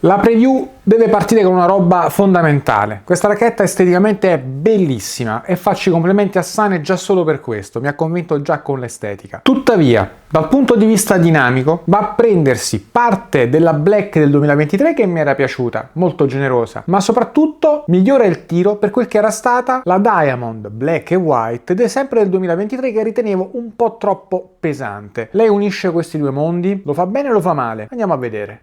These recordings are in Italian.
La preview deve partire con una roba fondamentale. Questa racchetta esteticamente è bellissima e faccio i complimenti a Sane già solo per questo, mi ha convinto già con l'estetica. Tuttavia, dal punto di vista dinamico, va a prendersi parte della Black del 2023 che mi era piaciuta, molto generosa, ma soprattutto migliora il tiro per quel che era stata la Diamond Black e White sempre del 2023 che ritenevo un po' troppo pesante. Lei unisce questi due mondi, lo fa bene o lo fa male? Andiamo a vedere.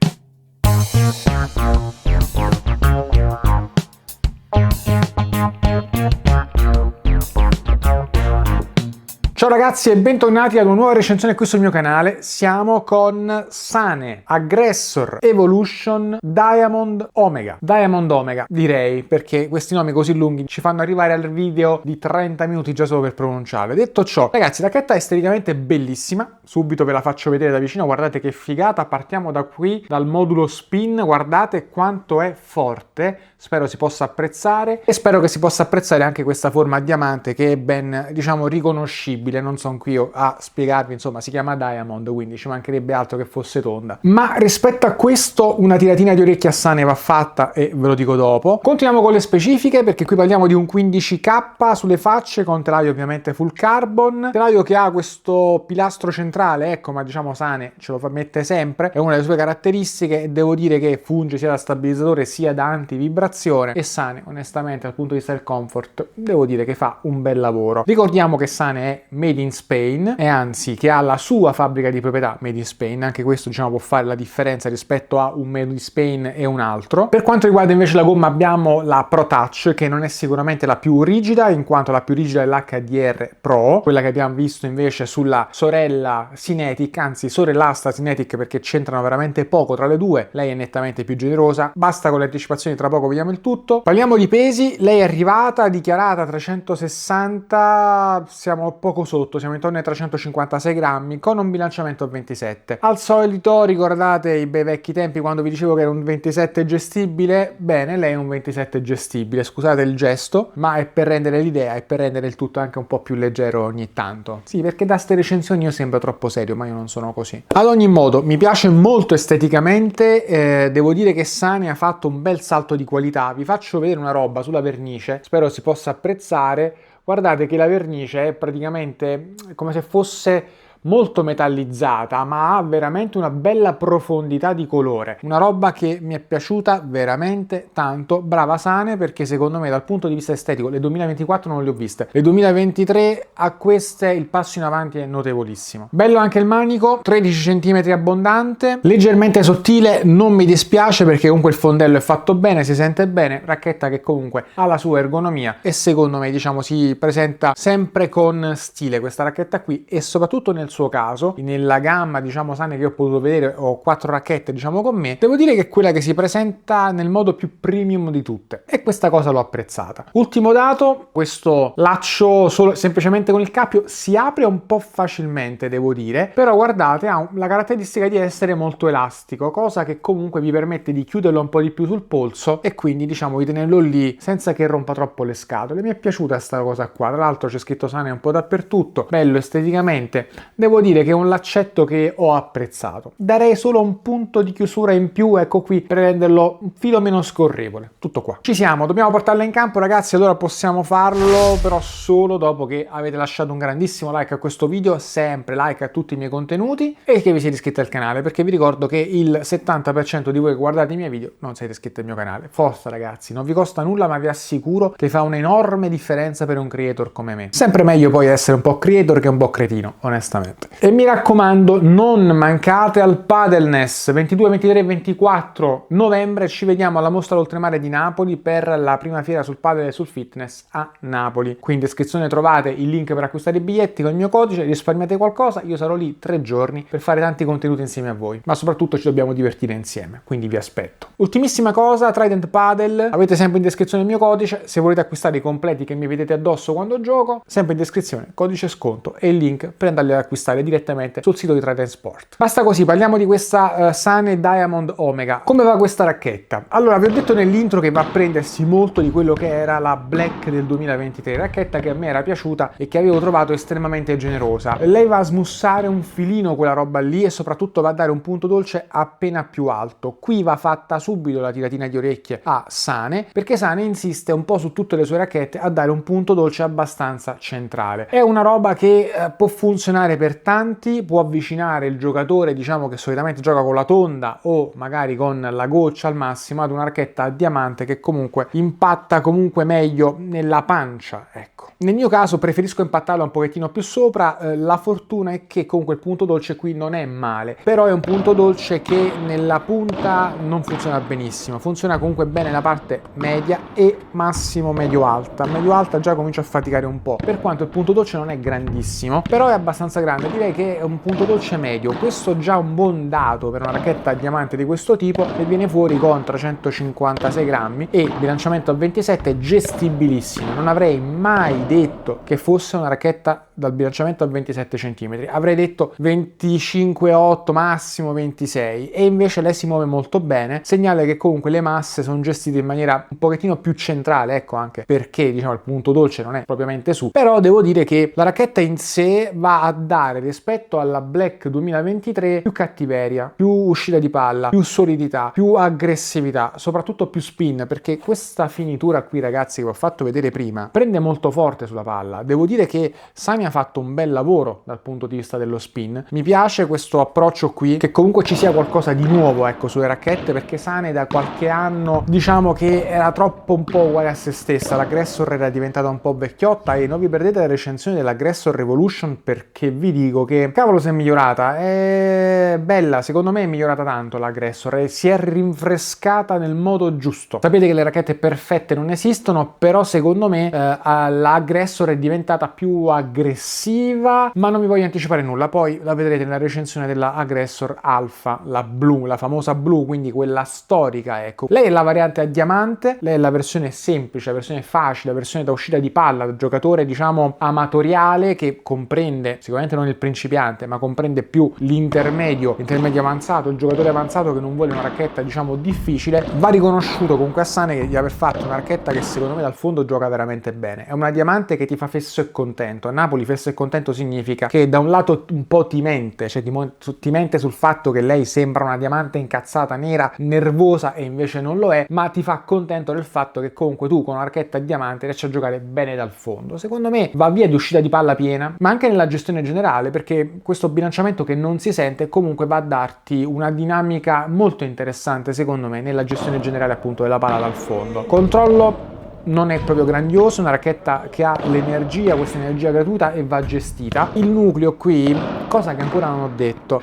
Ciao ragazzi e bentornati ad una nuova recensione qui sul mio canale. Siamo con Sane Aggressor Evolution Diamond Omega. Diamond Omega direi, perché questi nomi così lunghi ci fanno arrivare al video di 30 minuti già solo per pronunciarle. Detto ciò, ragazzi, la racchetta è esteticamente bellissima. Subito ve la faccio vedere da vicino, guardate che figata. Partiamo da qui, dal modulo spin, guardate quanto è forte. Spero si possa apprezzare e spero che si possa apprezzare anche questa forma a diamante che è ben, diciamo, riconoscibile. Non sono qui io a spiegarvi, insomma, si chiama Diamond, quindi ci mancherebbe altro che fosse tonda. Ma rispetto a questo una tiratina di orecchie a Sane va fatta e ve lo dico dopo. Continuiamo con le specifiche, perché qui parliamo di un 15K sulle facce con telaio ovviamente full carbon, telaio che ha questo pilastro centrale, ecco, ma diciamo Sane ce lo mette sempre, è una delle sue caratteristiche e devo dire che funge sia da stabilizzatore sia da antivibrazione, e Sane onestamente dal punto di vista del comfort devo dire che fa un bel lavoro. Ricordiamo che Sane è made in Spain e anzi che ha la sua fabbrica di proprietà made in Spain, anche questo diciamo può fare la differenza rispetto a un made in Spain e un altro. Per quanto riguarda invece la gomma abbiamo la Pro Touch, che non è sicuramente la più rigida, in quanto la più rigida è l'HDR Pro, quella che abbiamo visto invece sulla sorella Cinetic, anzi sorellastra Cinetic, perché c'entrano veramente poco tra le due. Lei è nettamente più generosa, basta con le anticipazioni, tra poco vediamo il tutto. Parliamo di pesi, lei è arrivata dichiarata 360, siamo poco sotto, siamo intorno ai 356 grammi con un bilanciamento a 27. Al solito ricordate i bei vecchi tempi quando vi dicevo che era un 27 gestibile? Bene, lei è un 27 gestibile, scusate il gesto, ma è per rendere l'idea e per rendere il tutto anche un po' più leggero ogni tanto. Sì, perché da ste recensioni io sembro troppo serio, ma io non sono così. Ad ogni modo, mi piace molto esteticamente, devo dire che Sane ha fatto un bel salto di qualità. Vi faccio vedere una roba sulla vernice, spero si possa apprezzare. Guardate che la vernice è praticamente come se fosse molto metallizzata, ma ha veramente una bella profondità di colore, una roba che mi è piaciuta veramente tanto. Brava Sane, perché secondo me dal punto di vista estetico le 2024 non le ho viste, le 2023 a queste il passo in avanti è notevolissimo. Bello anche il manico, 13 cm abbondante, leggermente sottile, non mi dispiace perché comunque il fondello è fatto bene, si sente bene, racchetta che comunque ha la sua ergonomia e secondo me diciamo si presenta sempre con stile questa racchetta qui, e soprattutto nel suo caso, nella gamma diciamo Sane che ho potuto vedere, ho 4 racchette diciamo con me, devo dire che è quella che si presenta nel modo più premium di tutte e questa cosa l'ho apprezzata. Ultimo dato, questo laccio solo semplicemente con il cappio si apre un po' facilmente, devo dire, però guardate ha la caratteristica di essere molto elastico, cosa che comunque vi permette di chiuderlo un po' di più sul polso e quindi diciamo di tenerlo lì senza che rompa troppo le scatole. Mi è piaciuta sta cosa qua, tra l'altro c'è scritto Sane un po' dappertutto, bello esteticamente. Devo dire che è un laccetto che ho apprezzato. Darei solo un punto di chiusura in più, ecco qui, per renderlo un filo meno scorrevole. Tutto qua. Ci siamo, dobbiamo portarla in campo ragazzi, allora possiamo farlo, però solo dopo che avete lasciato un grandissimo like a questo video, sempre like a tutti i miei contenuti e che vi siete iscritti al canale, perché vi ricordo che il 70% di voi che guardate i miei video non siete iscritti al mio canale. Forza ragazzi, non vi costa nulla, ma vi assicuro che fa un'enorme differenza per un creator come me. Sempre meglio poi essere un po' creator che un po' cretino, onestamente. E mi raccomando, non mancate al Padelness 22, 23 e 24 novembre. Ci vediamo alla Mostra d'Oltremare di Napoli per la prima fiera sul padel e sul fitness a Napoli. Qui in descrizione trovate il link per acquistare i biglietti con il mio codice, risparmiate qualcosa, io sarò lì 3 giorni per fare tanti contenuti insieme a voi, ma soprattutto ci dobbiamo divertire insieme, quindi vi aspetto. Ultimissima cosa, Trident Padel, avete sempre in descrizione il mio codice, se volete acquistare i completi che mi vedete addosso quando gioco, sempre in descrizione codice sconto e il link per andarli ad acquistare acquistare direttamente sul sito di Trident Sport. Basta così, parliamo di questa Sane Diamond Omega. Come va questa racchetta? Allora, vi ho detto nell'intro che va a prendersi molto di quello che era la Black del 2023, racchetta che a me era piaciuta e che avevo trovato estremamente generosa. Lei va a smussare un filino quella roba lì e soprattutto va a dare un punto dolce appena più alto. Qui va fatta subito la tiratina di orecchie a Sane, perché Sane insiste un po' su tutte le sue racchette a dare un punto dolce abbastanza centrale. È una roba che può funzionare per tanti, può avvicinare il giocatore, diciamo che solitamente gioca con la tonda o magari con la goccia al massimo, ad una racchetta a diamante che comunque impatta comunque meglio nella pancia, ecco. Nel mio caso preferisco impattarla un pochettino più sopra, la fortuna è che comunque il punto dolce qui non è male, però è un punto dolce che nella punta non funziona benissimo, funziona comunque bene la parte media e massimo medio-alta. Medio-alta già comincia a faticare un po', per quanto il punto dolce non è grandissimo, però è abbastanza grande, direi che è un punto dolce medio. Questo già un buon dato per una racchetta a diamante di questo tipo, che viene fuori con 356 grammi e bilanciamento a 27 gestibilissimo. Non avrei mai detto che fosse una racchetta dal bilanciamento a 27 cm, avrei detto 25,8 massimo 26, e invece lei si muove molto bene, segnale che comunque le masse sono gestite in maniera un pochettino più centrale, ecco anche perché diciamo il punto dolce non è propriamente su, però devo dire che la racchetta in sé va a dare rispetto alla Black 2023 più cattiveria, più uscita di palla, più solidità, più aggressività, soprattutto più spin, perché questa finitura qui, ragazzi, che vi ho fatto vedere prima, prende molto forte sulla palla. Devo dire che Sane ha fatto un bel lavoro dal punto di vista dello spin. Mi piace questo approccio qui, che comunque ci sia qualcosa di nuovo, ecco, sulle racchette, perché Sane da qualche anno diciamo che era troppo un po' uguale a se stessa. L'Aggressor era diventata un po' vecchiotta e non vi perdete la recensione dell'Aggressor Revolution, perché vi dico che cavolo si è migliorata, è bella, secondo me è migliorata tanto l'Aggressor e si è rinfrescata nel modo giusto. Sapete che le racchette perfette non esistono, però secondo me l'Aggressor è diventata più aggressiva, ma non vi voglio anticipare nulla, poi la vedrete nella recensione della Aggressor Alpha, la blu, la famosa blu, quindi quella storica, ecco. Lei è la variante a diamante, lei è la versione semplice, la versione facile, la versione da uscita di palla, da giocatore diciamo amatoriale, che comprende sicuramente non il principiante, ma comprende più l'intermedio avanzato, il giocatore avanzato che non vuole una racchetta diciamo difficile. Va riconosciuto comunque a Sane di aver fatto una racchetta che secondo me dal fondo gioca veramente bene. È una diamante che ti fa fesso e contento. A Napoli fesso e contento significa che da un lato un po' ti mente, cioè ti mente sul fatto che lei sembra una diamante incazzata, nera, nervosa, e invece non lo è, ma ti fa contento del fatto che comunque tu con una racchetta a diamante riesci a giocare bene dal fondo. Secondo me va via di uscita di palla piena, ma anche nella gestione generale, perché questo bilanciamento che non si sente comunque va a darti una dinamica molto interessante secondo me nella gestione generale appunto della palla dal fondo. Controllo non è proprio grandioso, una racchetta che ha l'energia, questa energia gratuita, e va gestita. Il nucleo qui, cosa che ancora non ho detto,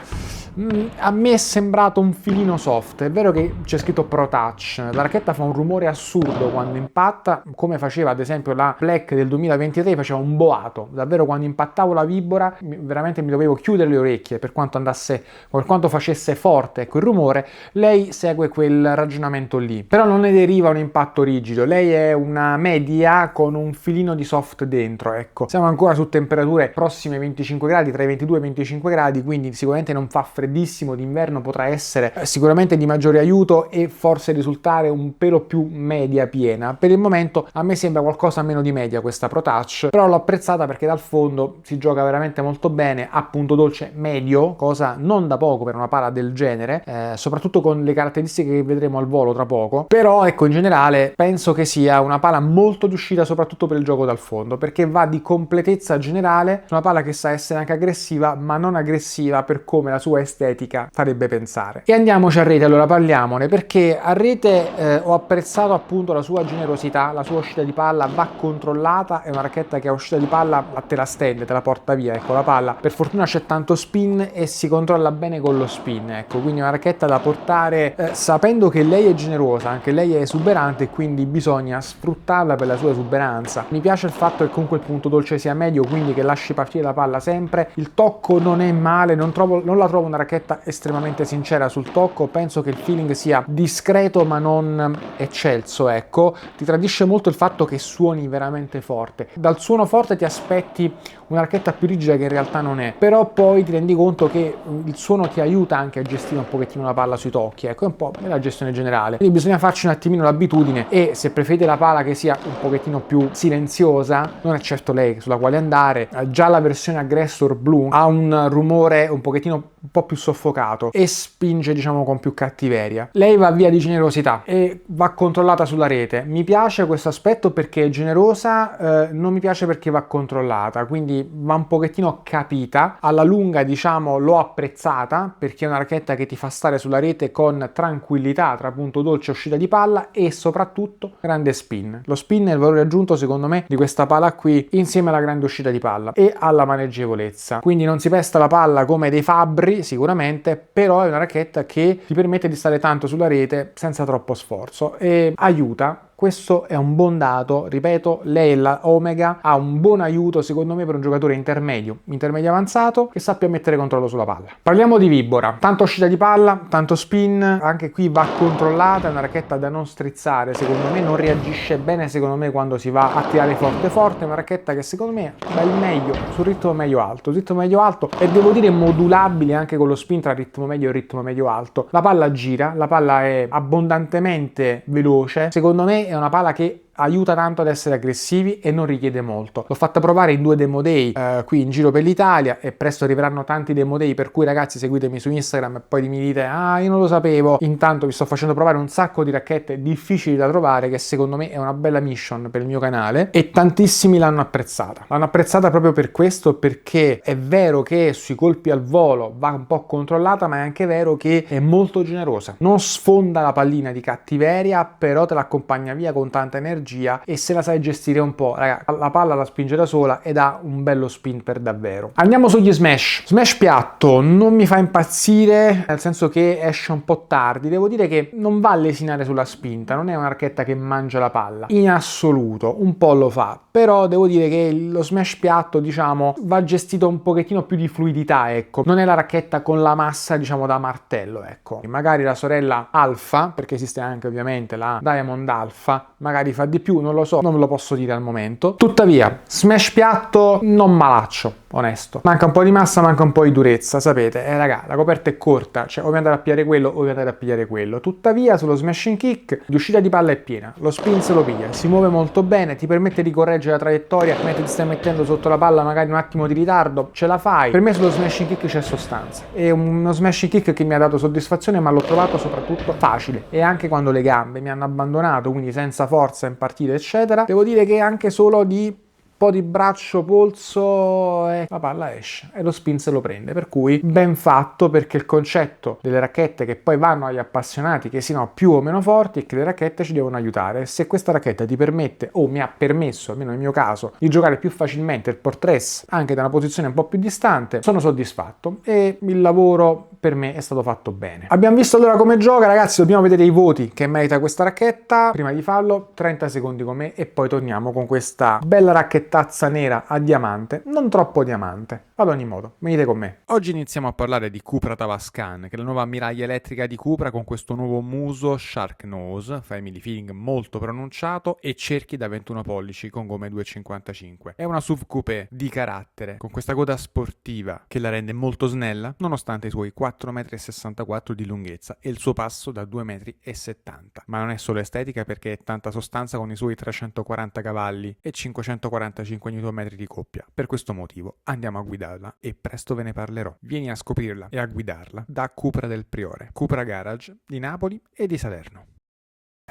a me è sembrato un filino soft. È vero che c'è scritto Pro Touch, la racchetta fa un rumore assurdo quando impatta, come faceva ad esempio la Black del 2023, faceva un boato, davvero quando impattavo la vibora veramente mi dovevo chiudere le orecchie per quanto facesse forte ecco il rumore. Lei segue quel ragionamento lì, però non ne deriva un impatto rigido, lei è una media con un filino di soft dentro, ecco. Siamo ancora su temperature prossime ai 25 gradi, tra i 22 e i 25 gradi, quindi sicuramente non fa freddissimo, d'inverno potrà essere sicuramente di maggiore aiuto e forse risultare un pelo più media piena. Per il momento a me sembra qualcosa meno di media questa Pro Touch, però l'ho apprezzata perché dal fondo si gioca veramente molto bene, a punto dolce medio, cosa non da poco per una pala del genere, soprattutto con le caratteristiche che vedremo al volo tra poco. Però ecco, in generale penso che sia una pala molto riuscita soprattutto per il gioco dal fondo, perché va di completezza generale, una pala che sa essere anche aggressiva ma non aggressiva per come la sua estetica farebbe pensare. E andiamoci a rete, allora parliamone, perché a rete ho apprezzato appunto la sua generosità, la sua uscita di palla va controllata, è una racchetta che a uscita di palla te la stende, te la porta via, ecco la palla. Per fortuna c'è tanto spin e si controlla bene con lo spin, ecco, quindi è una racchetta da portare sapendo che lei è generosa, anche lei è esuberante e quindi bisogna sfruttarla per la sua esuberanza. Mi piace il fatto che comunque il punto dolce sia medio, quindi che lasci partire la palla sempre, il tocco non è male, non la trovo una racchetta estremamente sincera sul tocco, penso che il feeling sia discreto ma non eccelso, ecco. Ti tradisce molto il fatto che suoni veramente forte. Dal suono forte ti aspetti una racchetta più rigida che in realtà non è, però poi ti rendi conto che il suono ti aiuta anche a gestire un pochettino la palla sui tocchi, ecco, è un po' la gestione generale. Quindi bisogna farci un attimino l'abitudine, e se preferite la pala che sia un pochettino più silenziosa, non è certo lei sulla quale andare. Già la versione Aggressor Blue ha un rumore un pochettino un po' più soffocato e spinge, diciamo, con più cattiveria. Lei va via di generosità e va controllata sulla rete. Mi piace questo aspetto perché è generosa, non mi piace perché va controllata, quindi va un pochettino capita. Alla lunga, diciamo, l'ho apprezzata perché è una racchetta che ti fa stare sulla rete con tranquillità tra punto dolce e uscita di palla, e soprattutto grande spin. Lo spin è il valore aggiunto, secondo me, di questa pala qui, insieme alla grande uscita di palla e alla maneggevolezza. Quindi non si pesta la palla come dei fabbri sicuramente, però è una racchetta che ti permette di stare tanto sulla rete senza troppo sforzo e aiuta. Questo è un buon dato, ripeto, lei, la Omega, ha un buon aiuto secondo me per un giocatore intermedio avanzato che sappia mettere controllo sulla palla. Parliamo di Vibora, tanta uscita di palla, tanto spin, anche qui va controllata, è una racchetta da non strizzare, secondo me non reagisce bene secondo me quando si va a tirare forte, è una racchetta che secondo me va il meglio sul ritmo medio alto, e devo dire modulabile anche con lo spin tra ritmo medio e ritmo medio alto. La palla gira, la palla è abbondantemente veloce, secondo me è una palla che aiuta tanto ad essere aggressivi e non richiede molto. L'ho fatta provare in 2 demo day qui in giro per l'Italia, e presto arriveranno tanti demo day, per cui ragazzi seguitemi su Instagram e poi mi dite io non lo sapevo. Intanto vi sto facendo provare un sacco di racchette difficili da trovare, che secondo me è una bella mission per il mio canale, e tantissimi l'hanno apprezzata proprio per questo, perché è vero che sui colpi al volo va un po' controllata, ma è anche vero che è molto generosa, non sfonda la pallina di cattiveria, però te l'accompagna via con tanta energia, e se la sai gestire un po', raga, la palla la spinge da sola ed ha un bello spin per davvero. Andiamo sugli smash piatto. Non mi fa impazzire, nel senso che esce un po' tardi. Devo dire che non va a lesinare sulla spinta, non è una racchetta che mangia la palla in assoluto, un po' lo fa, però devo dire che lo smash piatto, diciamo, va gestito un pochettino più di fluidità, ecco, non è la racchetta con la massa, diciamo, da martello, ecco. Magari la sorella Alpha, perché esiste anche ovviamente la Diamond Alpha, magari fa di più, non lo so, non ve lo posso dire al momento. Tuttavia, smash piatto non malaccio, onesto. Manca un po' di massa, manca un po' di durezza, sapete, raga, la coperta è corta, cioè o vi andare a pigliare quello o vi andare a pigliare quello. Tuttavia, sullo smashing kick, l'uscita di palla è piena, lo spin se lo piglia, si muove molto bene, ti permette di correggere la traiettoria, mentre ti stai mettendo sotto la palla magari un attimo di ritardo, ce la fai. Per me sullo smashing kick c'è sostanza. È uno smashing kick che mi ha dato soddisfazione, ma l'ho trovato soprattutto facile. E anche quando le gambe mi hanno abbandonato, quindi senza forza in partita, eccetera, devo dire che anche solo di po' di braccio, polso, e la palla esce e lo spin se lo prende, per cui ben fatto, perché il concetto delle racchette che poi vanno agli appassionati, che siano più o meno forti, è che le racchette ci devono aiutare. Se questa racchetta ti permette, o mi ha permesso, almeno nel mio caso, di giocare più facilmente il portress anche da una posizione un po' più distante, sono soddisfatto e il lavoro per me è stato fatto bene. Abbiamo visto allora come gioca, ragazzi, dobbiamo vedere i voti che merita questa racchetta. Prima di farlo, 30 secondi con me e poi torniamo con questa bella racchettazza nera a diamante, non troppo diamante. Ad ogni modo, venite con me. Oggi iniziamo a parlare di Cupra Tavascan, che è la nuova ammiraglia elettrica di Cupra con questo nuovo muso Shark Nose, family feeling molto pronunciato e cerchi da 21 pollici con gomme 2,55. È una SUV coupé di carattere, con questa coda sportiva che la rende molto snella, nonostante i suoi 4,64 m di lunghezza e il suo passo da 2,70 m. Ma non è solo estetica, perché è tanta sostanza con i suoi 340 cavalli e 545 Nm di coppia. Per questo motivo andiamo a guidarla e presto ve ne parlerò. Vieni a scoprirla e a guidarla da Cupra del Priore, Cupra Garage di Napoli e di Salerno.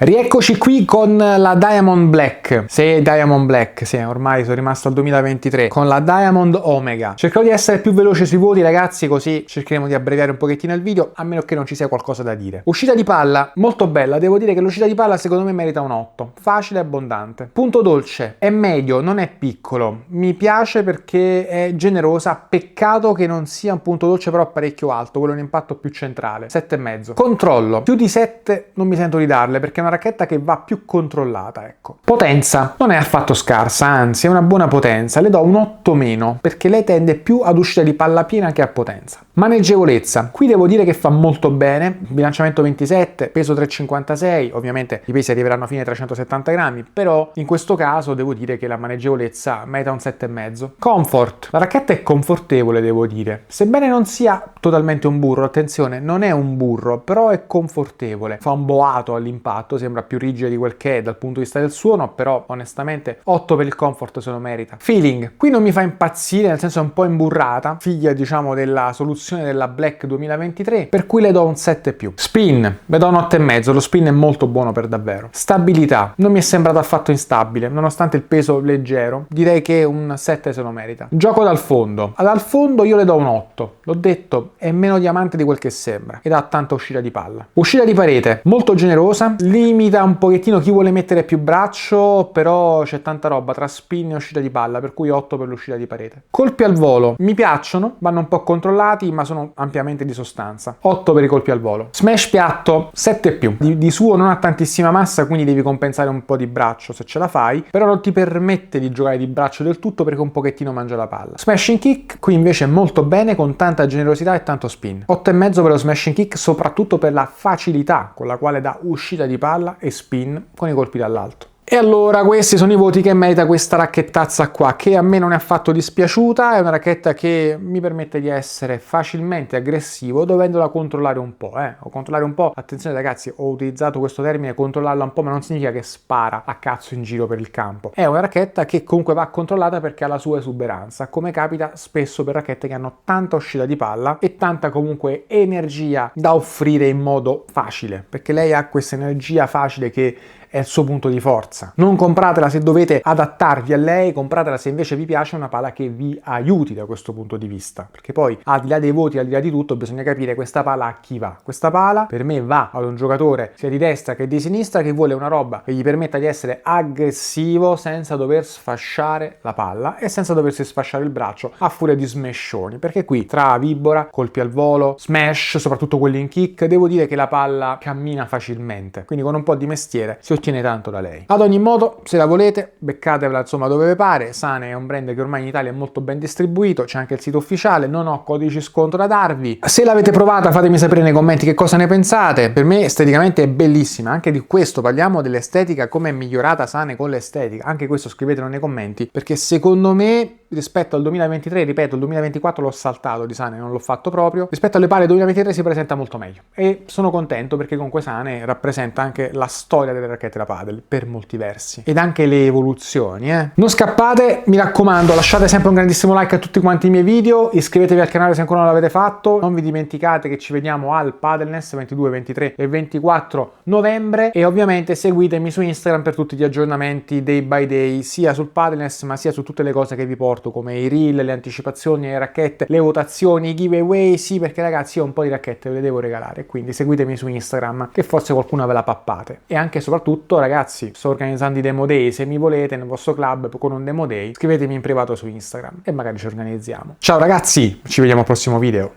Rieccoci qui con la Diamond Black. Sì, Diamond Black, sì, ormai sono rimasto al 2023, con la Diamond Omega. Cercherò di essere più veloce sui voti, ragazzi, così cercheremo di abbreviare un pochettino il video, a meno che non ci sia qualcosa da dire. Uscita di palla, molto bella, devo dire che l'uscita di palla secondo me merita un 8, facile e abbondante. Punto dolce, è medio, non è piccolo, mi piace perché è generosa, peccato che non sia un punto dolce però parecchio alto, quello è un impatto più centrale, 7,5. Controllo, più di 7 non mi sento di darle, perché è una una racchetta che va più controllata, ecco. Potenza non è affatto scarsa, anzi è una buona potenza, le do un 8 meno, perché lei tende più ad uscita di palla piena che a potenza. Maneggevolezza, qui devo dire che fa molto bene, bilanciamento 27, peso 3,56, ovviamente i pesi arriveranno a fine 370 grammi, però in questo caso devo dire che la maneggevolezza merita un 7,5. Comfort, la racchetta è confortevole, devo dire, sebbene non sia totalmente un burro, attenzione, non è un burro, però è confortevole, fa un boato all'impatto, sembra più rigida di quel che è dal punto di vista del suono, però onestamente 8 per il comfort se lo merita. Feeling, qui non mi fa impazzire, nel senso è un po' imburrata, figlia diciamo della soluzione della Black 2023, per cui le do un 7+. Spin, le do un 8,5, lo spin è molto buono per davvero. Stabilità, non mi è sembrato affatto instabile, nonostante il peso leggero, direi che un 7 se lo merita. Gioco dal fondo, dal fondo io le do un 8, l'ho detto, è meno diamante di quel che sembra ed ha tanta uscita di palla. Uscita di parete, molto generosa, limita un pochettino chi vuole mettere più braccio, però c'è tanta roba tra spin e uscita di palla, per cui 8 per l'uscita di parete. Colpi al volo, mi piacciono, vanno un po' controllati, ma sono ampiamente di sostanza. 8 per i colpi al volo. Smash piatto, 7+. Di suo non ha tantissima massa, quindi devi compensare un po' di braccio se ce la fai, però non ti permette di giocare di braccio del tutto perché un pochettino mangia la palla. Smashing kick, qui invece molto bene, con tanta generosità e tanto spin. 8,5 per lo smashing kick, soprattutto per la facilità con la quale dà uscita di palla e spin con i colpi dall'alto. E allora questi sono i voti che merita questa racchettazza qua, che a me non è affatto dispiaciuta, è una racchetta che mi permette di essere facilmente aggressivo dovendola controllare un po', o controllare un po', attenzione ragazzi, ho utilizzato questo termine controllarla un po', ma non significa che spara a cazzo in giro per il campo. È una racchetta che comunque va controllata perché ha la sua esuberanza, come capita spesso per racchette che hanno tanta uscita di palla e tanta comunque energia da offrire in modo facile, perché lei ha questa energia facile che è il suo punto di forza. Non compratela se dovete adattarvi a lei, compratela se invece vi piace una pala che vi aiuti da questo punto di vista, perché poi al di là dei voti, al di là di tutto, bisogna capire questa pala a chi va. Questa pala per me va ad un giocatore sia di destra che di sinistra che vuole una roba che gli permetta di essere aggressivo senza dover sfasciare la palla e senza doversi sfasciare il braccio a furia di smashoni, perché qui tra vibora, colpi al volo, smash, soprattutto quelli in kick, devo dire che la palla cammina facilmente, quindi con un po' di mestiere si ottiene tanto da lei. Ad ogni modo, se la volete, beccatevela insomma dove vi pare. Sane è un brand che ormai in Italia è molto ben distribuito, c'è anche il sito ufficiale, non ho codici sconto da darvi. Se l'avete provata fatemi sapere nei commenti che cosa ne pensate. Per me esteticamente è bellissima, anche di questo parliamo dell'estetica, come è migliorata Sane con l'estetica, anche questo scrivetelo nei commenti, perché secondo me rispetto al 2023, ripeto, il 2024 l'ho saltato di Sane, non l'ho fatto proprio, rispetto alle pale 2023 si presenta molto meglio e sono contento perché comunque Sane rappresenta anche la storia delle racchette da padel per molti versi ed anche le evoluzioni. Non scappate, mi raccomando, lasciate sempre un grandissimo like a tutti quanti i miei video, iscrivetevi al canale se ancora non l'avete fatto, non vi dimenticate che ci vediamo al Padelness 22, 23 e 24 novembre e ovviamente seguitemi su Instagram per tutti gli aggiornamenti day by day sia sul Padelness ma sia su tutte le cose che vi porto come i reel, le anticipazioni, le racchette, le votazioni, i giveaway, sì perché ragazzi io un po' di racchette ve le devo regalare, quindi seguitemi su Instagram che forse qualcuna ve la pappate. E anche e soprattutto ragazzi sto organizzando i demo day, se mi volete nel vostro club con un demo day scrivetemi in privato su Instagram e magari ci organizziamo. Ciao ragazzi, ci vediamo al prossimo video.